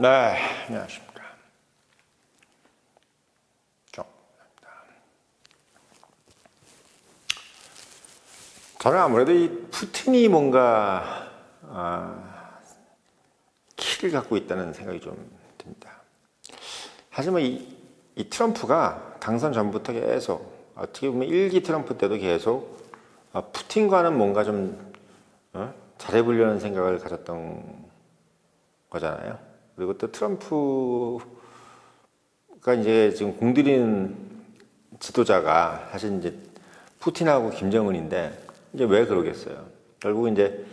네, 안녕하십니까. 저는 아무래도 이 푸틴이 뭔가 키를 갖고 있다는 생각이 좀 듭니다. 하지만 이 트럼프가 당선 전부터 계속 어떻게 보면 1기 트럼프 때도 계속 푸틴과는 뭔가 좀 잘해보려는 생각을 가졌던 거잖아요. 그리고 또 트럼프가 이제 지금 공들이는 지도자가 사실 이제 푸틴하고 김정은인데 이제 왜 그러겠어요? 결국 이제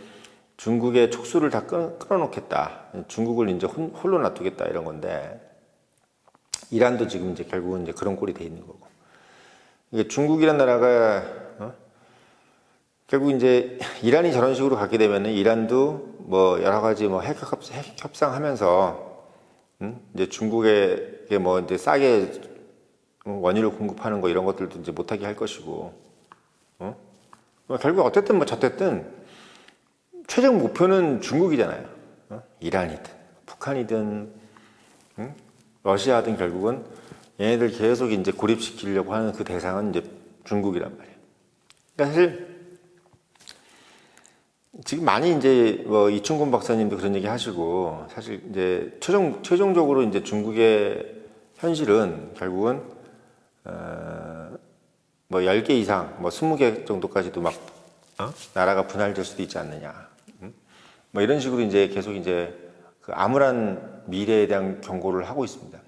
중국의 촉수를 다 끊어놓겠다. 중국을 이제 홀로 놔두겠다 이런 건데 이란도 지금 이제 결국은 이제 그런 꼴이 돼 있는 거고. 이게 중국이란 나라가 결국 이제 이란이 저런 식으로 가게 되면은 이란도 뭐 여러 가지 뭐 핵 협상하면서 이제 중국에게 뭐 이제 싸게 원유를 공급하는 거 이런 것들도 이제 못하게 할 것이고, 결국 어쨌든 뭐 저쨌든 최종 목표는 중국이잖아요. 이란이든 북한이든 러시아든 결국은 얘네들 계속 이제 고립시키려고 하는 그 대상은 이제 중국이란 말이에요. 그러니까 사실 지금 많이 이제 뭐 이충곤 박사님도 그런 얘기 하시고 사실 이제 최종적으로 이제 중국의 현실은 결국은 뭐 10개 이상 뭐 20개 정도까지도 막 나라가 분할될 수도 있지 않느냐. 뭐 이런 식으로 이제 계속 이제 그 암울한 미래에 대한 경고를 하고 있습니다.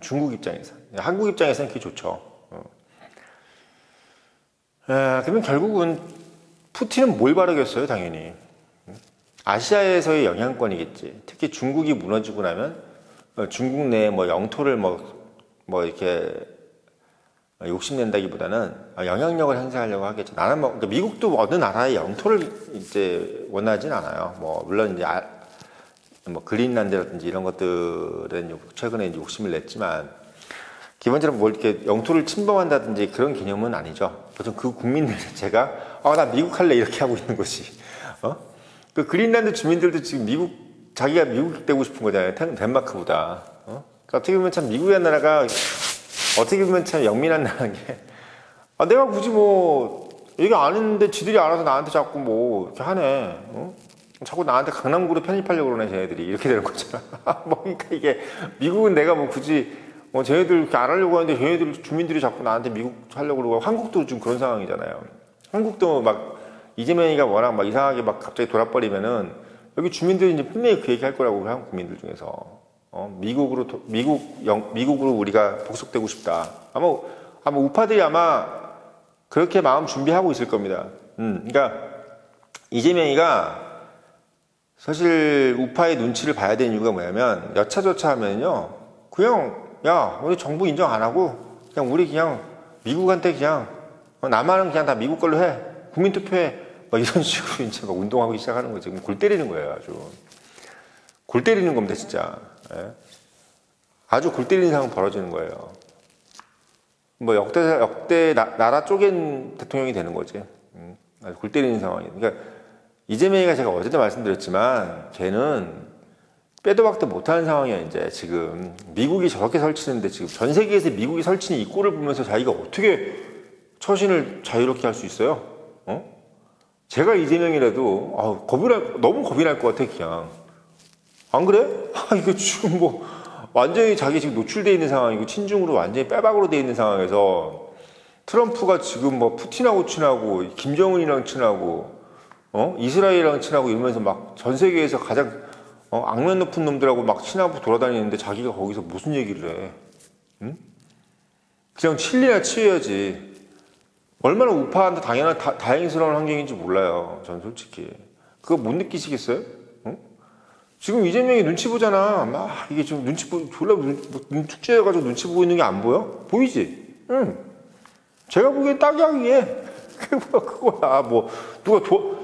중국 입장에서. 한국 입장에서는 그게 좋죠. 그러면 결국은 푸틴은 뭘 바라겠어요, 당연히. 아시아에서의 영향권이겠지. 특히 중국이 무너지고 나면 중국 내에 뭐 영토를 뭐 이렇게 욕심낸다기보다는 영향력을 행사하려고 하겠죠. 나는 뭐 그러니까 미국도 어느 나라의 영토를 이제 원하진 않아요. 뭐 물론 이제 뭐 그린란드라든지 이런 것들은 최근에 이제 욕심을 냈지만 기본적으로 뭐 이렇게 영토를 침범한다든지 그런 개념은 아니죠. 보통 그 국민들 자체가 나 미국 할래 이렇게 하고 있는 것이. 그 그린란드 주민들도 지금 자기가 미국 되고 싶은 거잖아요. 덴마크보다. 그러니까 어떻게 보면 참 미국이라는 나라가 어떻게 보면 참 영민한 나라인 게 내가 굳이 뭐 얘기 안 했는데 지들이 알아서 나한테 자꾸 뭐 이렇게 하네. 자꾸 나한테 강남구로 편입하려고 그러네 쟤네들이. 이렇게 되는 거잖아. 뭐 그러니까 이게 미국은 내가 뭐 굳이 쟤네들 이렇게 안 하려고 하는데 쟤네들 주민들이 자꾸 나한테 미국 하려고 그러고 한국도 지금 그런 상황이잖아요. 한국도 막 이재명이가 워낙 막 이상하게 막 갑자기 돌아버리면은 여기 주민들이 이제 분명히 그 얘기 할 거라고 한국 국민들 중에서 미국으로 우리가 복속되고 싶다. 아마 우파들이 아마 그렇게 마음 준비하고 있을 겁니다. 그러니까 이재명이가 사실 우파의 눈치를 봐야 되는 이유가 뭐냐면 여차저차 하면요 그냥 우리 정부 인정 안 하고 그냥 우리 그냥 미국한테 그냥 남한은 그냥 다 미국 걸로 해 국민투표해 막 이런 식으로 이제 막 운동하기 시작하는 거죠. 골 때리는 거예요. 아주 골 때리는 겁니다 진짜. 아주 골 때리는 상황 벌어지는 거예요. 뭐 역대 나라 쪼갠 대통령이 되는 거지. 아주 골 때리는 상황이에요. 그러니까 이재명이가 제가 어제도 말씀드렸지만 걔는 빼도 박도 못하는 상황이야. 이제 지금 미국이 저렇게 설치는데 지금 전 세계에서 미국이 설치는 이 꼴을 보면서 자기가 어떻게 처신을 자유롭게 할 수 있어요? 제가 이재명이라도 너무 겁이 날 것 같아 그냥. 안 그래? 이거 지금 뭐 완전히 자기 지금 노출되어 있는 상황이고 친중으로 완전히 빼박으로 되어 있는 상황에서 트럼프가 지금 뭐 푸틴하고 친하고 김정은이랑 친하고 이스라엘이랑 친하고 이러면서 막 전 세계에서 가장 악면 높은 놈들하고 막 친하고 돌아다니는데 자기가 거기서 무슨 얘기를 해? 그냥 칠리나 치해야지. 얼마나 우파한테 다행스러운 환경인지 몰라요. 전 솔직히 그거 못 느끼시겠어요? 지금 이재명이 눈치 보잖아. 막 이게 좀 졸라 눈축제해가지고 눈치 보고 있는 게 안 보여? 보이지? 제가 보기엔 딱이야 이게. 그거야. 뭐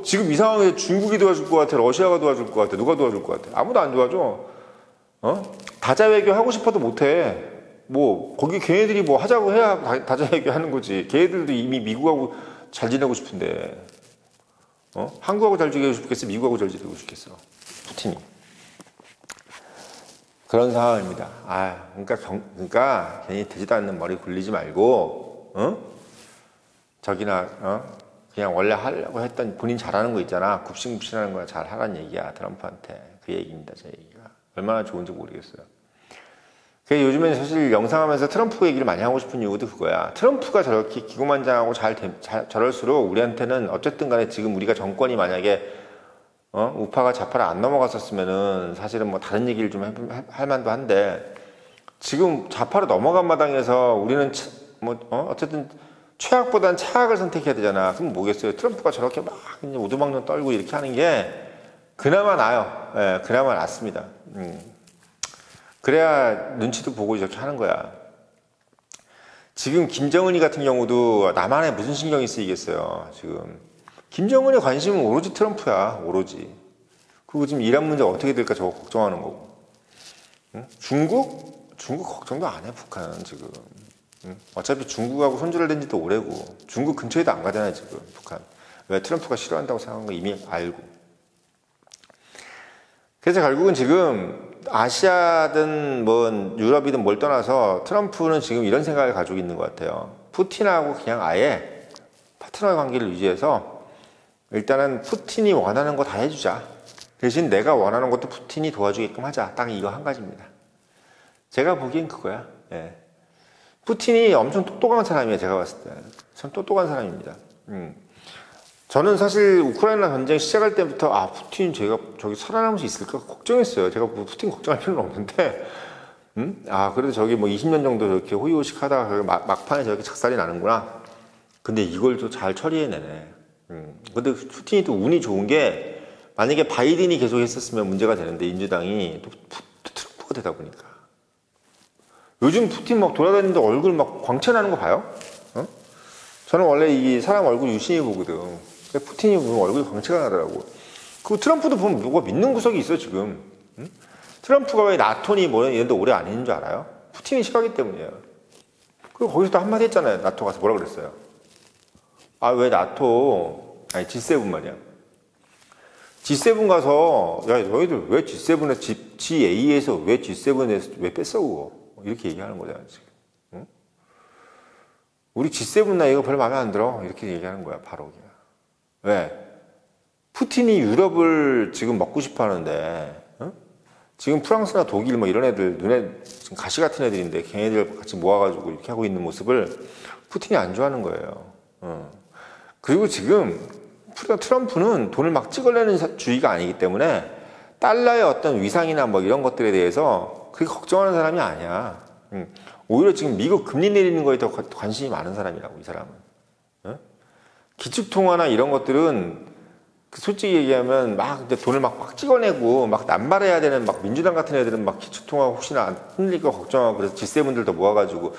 지금 이 상황에 중국이 도와줄 것 같아, 러시아가 도와줄 것 같아, 누가 도와줄 것 같아? 아무도 안 도와줘. 다자 외교 하고 싶어도 못해. 뭐 거기 걔네들이 뭐 하자고 해야 다자 외교 하는 거지. 걔네들도 이미 미국하고 잘 지내고 싶은데, 한국하고 잘 지내고 싶겠어, 미국하고 잘 지내고 싶겠어, 푸틴이. 그런 상황입니다. 그러니까 괜히 되지도 않는 머리 굴리지 말고, 저기나, 그냥 원래 하려고 했던 본인 잘하는 거 있잖아. 굽신굽신하는 거야. 잘 하란 얘기야. 트럼프한테. 그 얘기입니다. 제 얘기가. 얼마나 좋은지 모르겠어요. 그래서 요즘엔 사실 영상하면서 트럼프 얘기를 많이 하고 싶은 이유도 그거야. 트럼프가 저렇게 기고만장하고 저럴수록 우리한테는 어쨌든 간에 지금 우리가 정권이 만약에 우파가 좌파를 안 넘어갔었으면은 사실은 뭐 다른 얘기를 좀 할 만도 한데 지금 좌파로 넘어간 마당에서 우리는 어쨌든 최악보단 차악을 선택해야 되잖아. 그럼 뭐겠어요? 트럼프가 저렇게 막 오두막년 떨고 이렇게 하는 게 그나마 나아요. 예, 그나마 낫습니다. 그래야 눈치도 보고 이렇게 하는 거야. 지금 김정은이 같은 경우도 남한에 무슨 신경이 쓰이겠어요. 지금 김정은의 관심은 오로지 트럼프야. 오로지. 그리고 지금 이란 문제 어떻게 될까 저거 걱정하는 거고. 중국 걱정도 안 해. 북한은 지금. 어차피 중국하고 손절을 된 지도 오래고 중국 근처에도 안 가잖아요. 지금 북한. 왜 트럼프가 싫어한다고 생각한 거 이미 알고. 그래서 결국은 지금 아시아든 뭐 유럽이든 뭘 떠나서 트럼프는 지금 이런 생각을 가지고 있는 것 같아요. 푸틴하고 그냥 아예 파트너 관계를 유지해서 일단은 푸틴이 원하는 거 다 해주자. 대신 내가 원하는 것도 푸틴이 도와주게끔 하자. 딱 이거 한 가지입니다. 제가 보기엔 그거야. 예. 푸틴이 엄청 똑똑한 사람이에요. 제가 봤을 때. 참 똑똑한 사람입니다. 저는 사실 우크라이나 전쟁 시작할 때부터 푸틴 제가 저기 살아남을 수 있을까 걱정했어요. 제가 뭐 푸틴 걱정할 필요는 없는데 그래도 저기 뭐 20년 정도 저렇게 호의호식 하다가 막판에 저렇게 작살이 나는구나. 근데 이걸 또 잘 처리해내네. 근데 푸틴이 또 운이 좋은 게 만약에 바이든이 계속 했었으면 문제가 되는데 민주당이 또 트럼프가 되다 보니까 요즘 푸틴 막 돌아다니는데 얼굴 막 광채나는 거 봐요? 저는 원래 이 사람 얼굴 유심히 보거든. 푸틴이 보면 얼굴이 광채가 나더라고. 그 트럼프도 보면 누가 믿는 구석이 있어 지금. 트럼프가 왜 나토니 이런 데 오래 안 있는 줄 알아요? 푸틴이 싫어하기 때문이에요. 그리고 거기서 또 한마디 했잖아요. 나토 가서 뭐라 그랬어요? 왜 나토 G7 말이야. G7 가서 야 너희들 왜 G7에 GA에서 왜 G7에서 왜 뺐어 그거 이렇게 얘기하는 거잖아 지금. 우리 G7 나 이거 별로 마음에 안 들어 이렇게 얘기하는 거야 바로 그냥. 왜? 푸틴이 유럽을 지금 먹고 싶어 하는데 지금 프랑스나 독일 뭐 이런 애들 눈에 지금 가시 같은 애들인데 걔네들 같이 모아가지고 이렇게 하고 있는 모습을 푸틴이 안 좋아하는 거예요. 그리고 지금 트럼프는 돈을 막 찍어내는 주의가 아니기 때문에 달러의 어떤 위상이나 뭐 이런 것들에 대해서 그렇게 걱정하는 사람이 아니야. 오히려 지금 미국 금리 내리는 거에 더 관심이 많은 사람이라고 이 사람은. 기축통화나 이런 것들은 솔직히 얘기하면 막 돈을 막 찍어내고 막 남발해야 되는 막 민주당 같은 애들은 막 기축통화 혹시나 안 흔들릴까 걱정하고 그래서 G7들도 모아가지고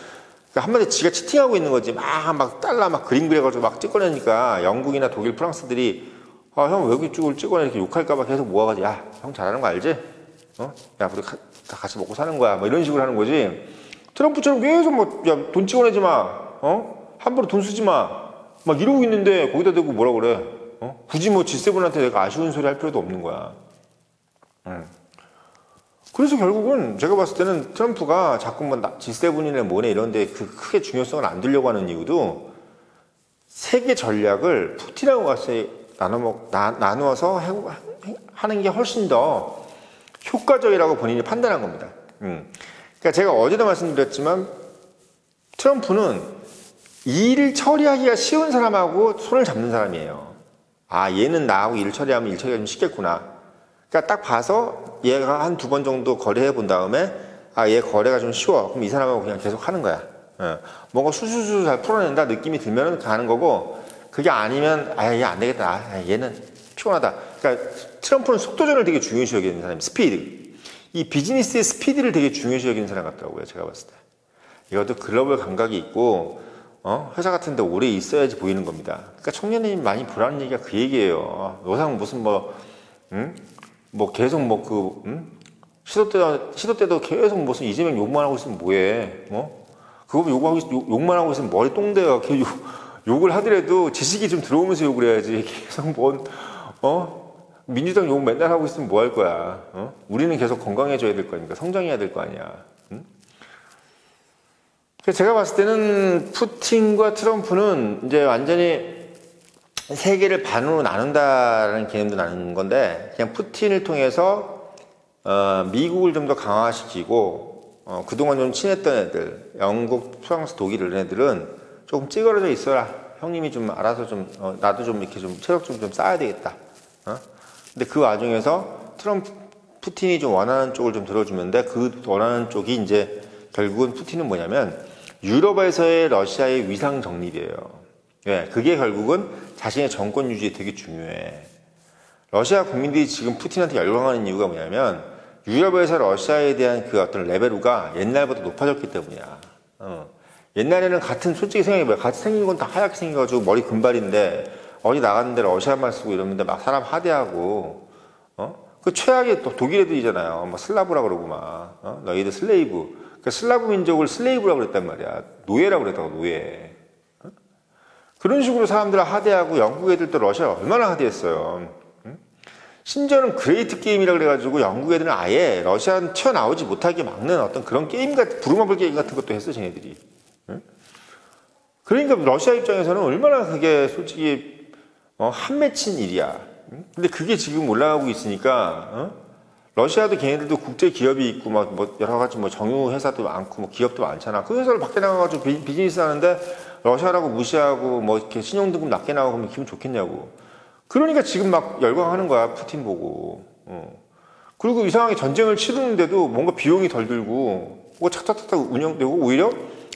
그러니까 한마디 지가 치팅하고 있는 거지 막 달러 막 그림 그려가지고 막 찍어내니까 영국이나 독일 프랑스들이 형 왜 여기 쭉 찍어내 이렇게 욕할까봐 계속 모아가지고 야 형 잘하는 거 알지? 야 우리 다 같이 먹고 사는 거야 뭐 이런 식으로 하는 거지. 트럼프처럼 계속 뭐 야 돈 찍어내지 마 함부로 돈 쓰지 마 막 이러고 있는데 거기다 대고 뭐라 그래 굳이 뭐 G7한테 내가 아쉬운 소리 할 필요도 없는 거야. 그래서 결국은 제가 봤을 때는 트럼프가 자꾸 뭐 G7이나 뭐네 이런데 그 크게 중요성을 안 두려고 하는 이유도 세계 전략을 푸틴하고 같이 나누어서 하는 게 훨씬 더 효과적이라고 본인이 판단한 겁니다. 그러니까 제가 어제도 말씀드렸지만 트럼프는 일을 처리하기가 쉬운 사람하고 손을 잡는 사람이에요. 얘는 나하고 일을 처리하면 일 처리가 좀 쉽겠구나. 그러니까 딱 봐서 얘가 한 2번 정도 거래해 본 다음에 얘 거래가 좀 쉬워. 그럼 이 사람하고 그냥 계속 하는 거야. 뭔가 수수수 잘 풀어낸다 느낌이 들면은 가는 거고 그게 아니면 얘 안 되겠다. 얘는 피곤하다. 그러니까 트럼프는 속도전을 되게 중요시 여기는 사람이 스피드. 이 비즈니스의 스피드를 되게 중요시 여기는 사람 같더라고요. 제가 봤을 때. 이것도 글로벌 감각이 있고 회사 같은 데 오래 있어야지 보이는 겁니다. 그러니까 청년이 많이 보라는 얘기가 그 얘기예요. 요상 무슨 뭐 계속 시도 때도 계속 무슨 이재명 욕만 하고 있으면 뭐해? 그거 욕만 하고 있으면 머리 똥대요. 욕을 하더라도 지식이 좀 들어오면서 욕을 해야지. 계속 민주당 욕 맨날 하고 있으면 뭐 할 거야? 우리는 계속 건강해져야 될 거니까 성장해야 될 거 아니야. 제가 봤을 때는 푸틴과 트럼프는 이제 완전히 세계를 반으로 나눈다라는 개념도 나누는 건데, 그냥 푸틴을 통해서 미국을 좀 더 강화시키고, 그동안 좀 친했던 애들, 영국, 프랑스, 독일 이런 애들은 조금 찌그러져 있어라. 형님이 좀 알아서 좀 나도 좀 이렇게 좀 체력 좀 쌓아야 되겠다. 근데 그 와중에서 푸틴이 좀 원하는 쪽을 좀 들어주는데, 그 원하는 쪽이 이제 결국은 푸틴은 뭐냐면 유럽에서의 러시아의 위상 정립이에요. 예, 그게 결국은 자신의 정권 유지에 되게 중요해. 러시아 국민들이 지금 푸틴한테 열광하는 이유가 뭐냐면 유럽에서 러시아에 대한 그 어떤 레벨가 옛날보다 높아졌기 때문이야. 옛날에는 솔직히 생각해봐요. 같이 생긴 건 다 하얗게 생겨가지고 머리 금발인데 어디 나갔는데 러시아말 쓰고 이러는데 막 사람 하대하고, 그 최악의 또 독일 애들이잖아요. 막 슬라브라 그러고 막, 너희들 슬레이브. 그러니까 슬라브 민족을 슬레이브라고 그랬단 말이야. 노예라고 그랬다고, 노예. 그런 식으로 사람들을 하대하고 영국 애들도 러시아 얼마나 하대했어요. 심지어는 그레이트 게임이라 그래가지고 영국 애들은 아예 러시아는 튀어나오지 못하게 막는 어떤 그런 게임 부루마블 게임 같은 것도 했어, 쟤네들이. 그러니까 러시아 입장에서는 얼마나 그게 솔직히 한 맺힌 일이야. 근데 그게 지금 올라가고 있으니까 러시아도 걔네들도 국제 기업이 있고 막 뭐 여러 가지 뭐 정유 회사도 많고 뭐 기업도 많잖아. 그 회사를 밖에 나가가지고 비즈니스 하는데 러시아라고 무시하고 뭐 이렇게 신용등급 낮게 나오고 그러면 기분 좋겠냐고. 그러니까 지금 막 열광하는 거야, 푸틴 보고. 그리고 이상하게 전쟁을 치르는데도 뭔가 비용이 덜 들고 뭐 착착착착 운영되고 오히려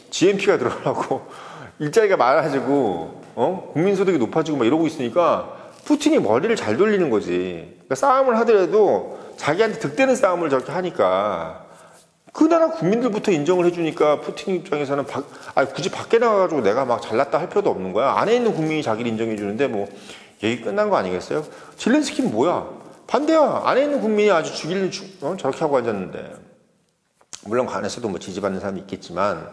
GNP가 들어가고 일자리가 많아지고 국민소득이 높아지고 막 이러고 있으니까 푸틴이 머리를 잘 돌리는 거지. 그러니까 싸움을 하더라도 자기한테 득되는 싸움을 저렇게 하니까 그 나라 국민들부터 인정을 해주니까 푸틴 입장에서는 굳이 밖에 나가가지고 내가 막 잘났다 할 필요도 없는 거야. 안에 있는 국민이 자기를 인정해주는데 뭐 얘기 끝난 거 아니겠어요? 젤렌스키는 뭐야? 반대야. 안에 있는 국민이 아주 저렇게 하고 앉았는데. 물론 간에서도 뭐 지지받는 사람이 있겠지만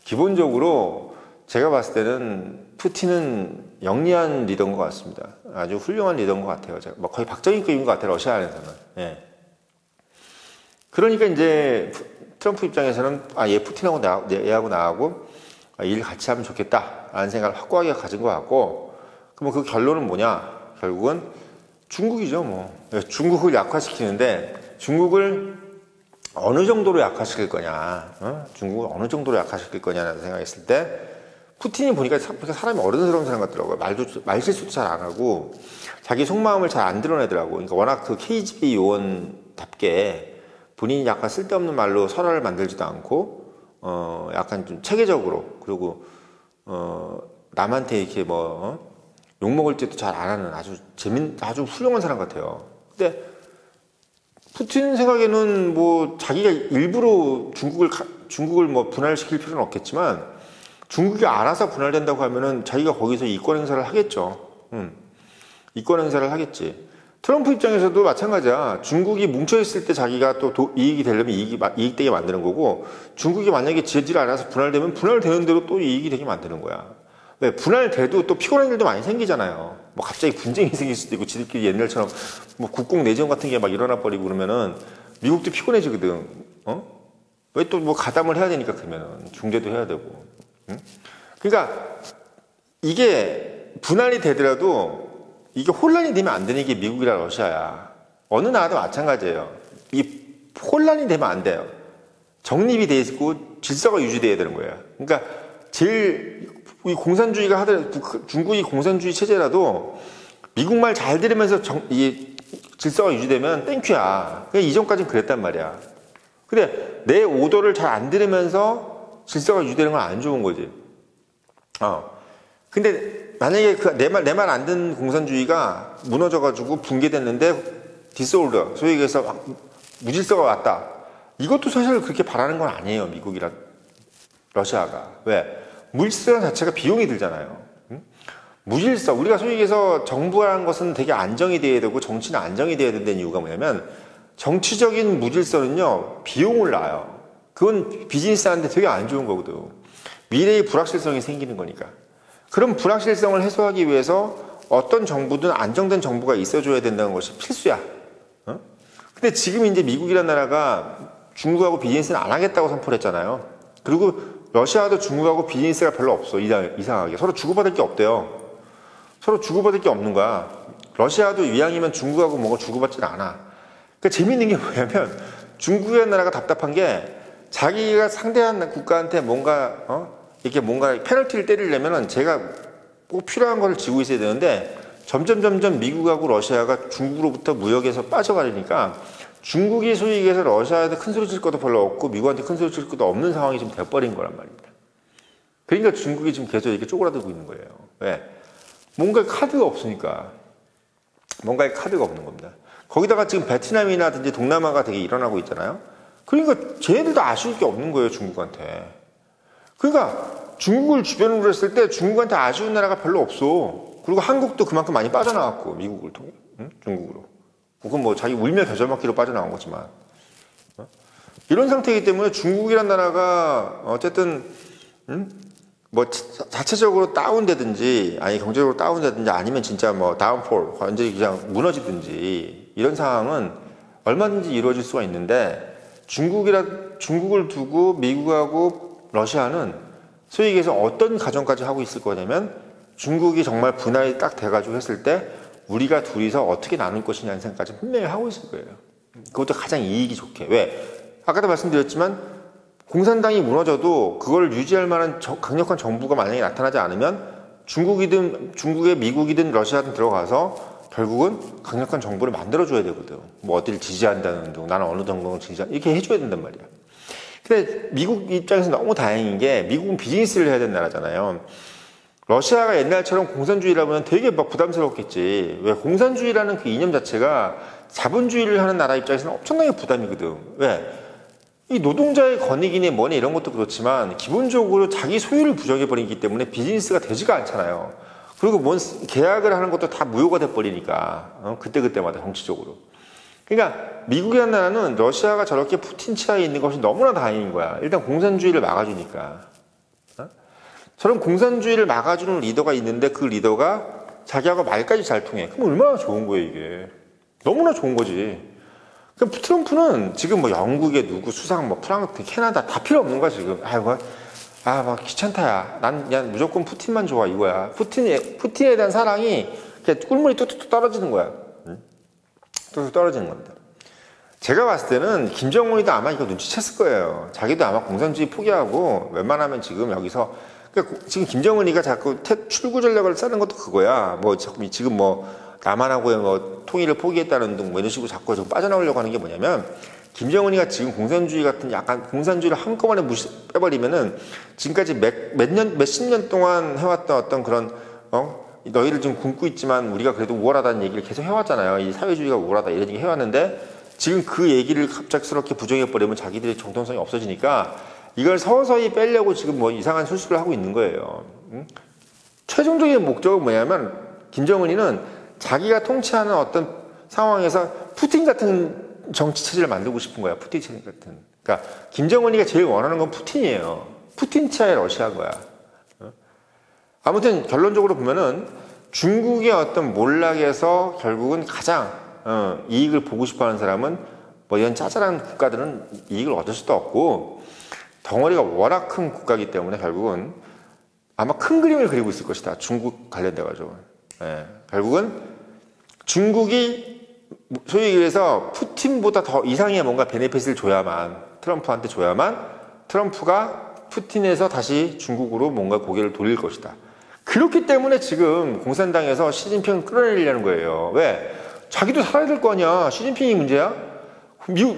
기본적으로 제가 봤을 때는 푸틴은 영리한 리더인 것 같습니다. 아주 훌륭한 리더인 것 같아요. 뭐 거의 박정희급인 것 같아요, 러시아 안에서는. 예. 그러니까 이제 트럼프 입장에서는 얘 푸틴하고 얘하고 나하고 일 같이 하면 좋겠다라는 생각을 확고하게 가진 것 같고, 그럼 그 결론은 뭐냐? 결국은 중국이죠, 뭐. 중국을 약화시키는데 중국을 어느 정도로 약화시킬 거냐? 중국을 어느 정도로 약화시킬 거냐라는 생각했을 때 푸틴이 보니까 사람이 어른스러운 사람 같더라고요. 말 실수도 잘 안 하고 자기 속마음을 잘 안 드러내더라고. 그러니까 워낙 그 KGB 요원답게 본인이 약간 쓸데없는 말로 설화를 만들지도 않고 약간 좀 체계적으로, 그리고 남한테 이렇게 욕먹을 때도 잘 안 하는 아주 훌륭한 사람 같아요. 근데 푸틴 생각에는 뭐 자기가 일부러 중국을 뭐 분할시킬 필요는 없겠지만 중국이 알아서 분할된다고 하면은 자기가 거기서 이권 행사를 하겠죠. 이권 행사를 하겠지. 트럼프 입장에서도 마찬가지야. 중국이 뭉쳐있을 때 자기가 또 이익이 되려면 이익되게 만드는 거고, 중국이 만약에 지들이 알아서 분할되면 분할되는 대로 또 이익이 되게 만드는 거야. 왜? 분할돼도 또 피곤한 일도 많이 생기잖아요. 뭐 갑자기 분쟁이 생길 수도 있고, 지들끼리 옛날처럼 뭐 국공 내전 같은 게 막 일어나 버리고 그러면은 미국도 피곤해지거든. 왜 또 뭐 가담을 해야 되니까, 그러면은 중재도 해야 되고. 그러니까 이게 분할이 되더라도 이게 혼란이 되면 안 되는 게 미국이랑 러시아야. 어느 나라도 마찬가지예요. 이 혼란이 되면 안 돼요. 정립이 돼 있고 질서가 유지돼야 되는 거예요. 그러니까 이 공산주의가 중국이 공산주의 체제라도 미국 말 잘 들으면서 이 질서가 유지되면 땡큐야. 그냥 이전까지는 그랬단 말이야. 근데 내 오더를 잘 안 들으면서 질서가 유지되는 건 안 좋은 거지. 근데 만약에 내 말 안 듣는 공산주의가 무너져가지고 붕괴됐는데 디스올더, 소위 얘기해서 무질서가 왔다. 이것도 사실 그렇게 바라는 건 아니에요, 미국이랑 러시아가. 왜? 무질서 자체가 비용이 들잖아요. 무질서, 우리가 소위 얘기해서 정부라는 것은 되게 안정이 돼야 되고 정치는 안정이 돼야 된다는 이유가 뭐냐면 정치적인 무질서는요, 비용을 낳아요. 그건 비즈니스 하는데 되게 안 좋은 거거든. 미래의 불확실성이 생기는 거니까. 그럼 불확실성을 해소하기 위해서 어떤 정부든 안정된 정부가 있어줘야 된다는 것이 필수야. 어? 근데 지금 이제 미국이라는 나라가 중국하고 비즈니스는 안 하겠다고 선포를 했잖아요. 그리고 러시아도 중국하고 비즈니스가 별로 없어. 이상하게. 서로 주고받을 게 없대요. 서로 주고받을 게 없는 거야. 러시아도 이왕이면 중국하고 뭔가 주고받지는 않아. 그러니까 재밌는 게 뭐냐면 중국이라는 나라가 답답한 게 자기가 상대한 국가한테 뭔가 이렇게 뭔가 페널티를 때리려면은 제가 꼭 필요한 걸 지고 있어야 되는데 점점 미국하고 러시아가 중국으로부터 무역에서 빠져가려니까 중국이 소위 얘기해서 러시아한테 큰 소리 칠 것도 별로 없고 미국한테 큰 소리 칠 것도 없는 상황이 지금 돼버린 거란 말입니다. 그러니까 중국이 지금 계속 이렇게 쪼그라들고 있는 거예요. 왜? 뭔가 카드가 없으니까. 뭔가의 카드가 없는 겁니다. 거기다가 지금 베트남이라든지 동남아가 되게 일어나고 있잖아요. 그러니까 쟤네들도 아쉬울 게 없는 거예요, 중국한테. 그러니까 중국을 주변으로 했을 때 중국한테 아쉬운 나라가 별로 없어. 그리고 한국도 그만큼 많이 빠져나왔고, 미국을 통해, 중국으로. 그건 뭐 자기 울며 겨자 먹기로 빠져나온 거지만. 이런 상태이기 때문에 중국이란 나라가 어쨌든, 뭐 자체적으로 다운되든지, 아니 경제적으로 다운되든지, 아니면 진짜 뭐 다운폴, 완전히 그냥 무너지든지, 이런 상황은 얼마든지 이루어질 수가 있는데, 중국을 두고 미국하고 러시아는 소위 얘기해서 어떤 가정까지 하고 있을 거냐면 중국이 정말 분할이 딱 돼가지고 했을 때 우리가 둘이서 어떻게 나눌 것이냐는 생각까지 분명히 하고 있을 거예요. 그것도 가장 이익이 좋게. 왜? 아까도 말씀드렸지만 공산당이 무너져도 그걸 유지할 만한 강력한 정부가 만약에 나타나지 않으면 중국의 미국이든 러시아든 들어가서 결국은 강력한 정부를 만들어줘야 되거든. 뭐 어디를 지지한다는 등, 나는 어느 정도는 이렇게 해줘야 된단 말이야. 근데 미국 입장에서 너무 다행인 게 미국은 비즈니스를 해야 되는 나라잖아요. 러시아가 옛날처럼 공산주의라면 되게 막 부담스럽겠지. 왜? 공산주의라는 그 이념 자체가 자본주의를 하는 나라 입장에서는 엄청나게 부담이거든. 왜? 이 노동자의 권익이니 뭐니 이런 것도 그렇지만 기본적으로 자기 소유를 부정해버리기 때문에 비즈니스가 되지가 않잖아요. 그리고 뭔 계약을 하는 것도 다 무효가 돼버리니까 그때마다 정치적으로. 그러니까 미국이라는 나라는 러시아가 저렇게 푸틴 치하에 있는 것이 너무나 다행인 거야. 일단 공산주의를 막아주니까. 저런 공산주의를 막아주는 리더가 있는데 그 리더가 자기하고 말까지 잘 통해. 그럼 얼마나 좋은 거예요 이게. 너무나 좋은 거지. 그럼 트럼프는 지금 뭐 영국의 누구 수상, 뭐 프랑스, 캐나다 다 필요 없는 거야 지금. 막 귀찮다야. 난 그냥 무조건 푸틴만 좋아 이거야. 푸틴에 대한 사랑이 그냥 꿀물이 뚝뚝 떨어지는 거야. 뚝뚝 떨어지는 겁니다. 제가 봤을 때는 김정은이도 아마 이거 눈치챘을 거예요. 자기도 아마 공산주의 포기하고 웬만하면 지금 여기서 그러니까 지금 김정은이가 자꾸 출구 전략을 짜는 것도 그거야. 뭐 지금 뭐 남한하고의 뭐 통일을 포기했다는 등 뭐 이런 식으로 자꾸 좀 빠져나오려고 하는 게 뭐냐면 김정은이가 지금 공산주의 같은 약간 공산주의를 한꺼번에 빼버리면은 지금까지 몇십 년 동안 해왔던 어떤 그런 너희를 지금 굶고 있지만 우리가 그래도 우월하다는 얘기를 계속 해왔잖아요. 이 사회주의가 우월하다 이런 얘기 해왔는데 지금 그 얘기를 갑작스럽게 부정해버리면 자기들의 정통성이 없어지니까 이걸 서서히 빼려고 지금 뭐 이상한 술수를 하고 있는 거예요. 최종적인 목적은 뭐냐면 김정은이는 자기가 통치하는 어떤 상황에서 푸틴 같은 정치 체제를 만들고 싶은 거야. 푸틴 체제 같은. 그러니까 김정은이가 제일 원하는 건 푸틴이에요. 푸틴 치하의 러시아인 거야. 아무튼 결론적으로 보면은 중국의 어떤 몰락에서 결국은 가장 이익을 보고 싶어하는 사람은 뭐 이런 짜잘한 국가들은 이익을 얻을 수도 없고 덩어리가 워낙 큰 국가이기 때문에 결국은 아마 큰 그림을 그리고 있을 것이다. 중국 관련돼 가지고. 결국은 중국이 소위 얘기해서 푸틴보다 더 이상의 뭔가 베네핏을 줘야만 트럼프한테 줘야만 트럼프가 푸틴에서 다시 중국으로 뭔가 고개를 돌릴 것이다. 그렇기 때문에 지금 공산당에서 시진핑을 끌어내리려는 거예요. 왜? 자기도 살아야 될 거 아니야. 시진핑이 문제야?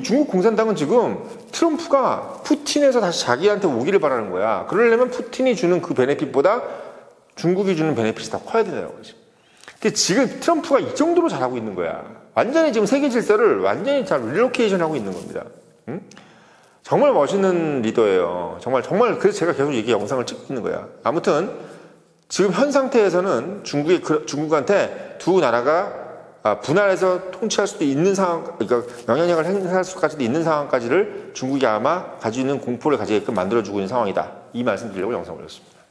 중국 공산당은 지금 트럼프가 푸틴에서 다시 자기한테 오기를 바라는 거야. 그러려면 푸틴이 주는 그 베네핏보다 중국이 주는 베네핏이 더 커야 된다는 거지. 근데 지금 트럼프가 이 정도로 잘하고 있는 거야. 완전히 지금 세계 질서를 완전히 잘 릴로케이션 하고 있는 겁니다. 정말 멋있는 리더예요. 정말 그래서 제가 계속 이게 영상을 찍고 있는 거야. 아무튼 지금 현 상태에서는 중국한테 두 나라가 분할해서 통치할 수도 있는 상황, 그러니까 영향력을 행사할 수까지도 있는 상황까지를 중국이 아마 가지고 있는 공포를 가지게끔 만들어주고 있는 상황이다. 이 말씀 드리려고 영상을 올렸습니다.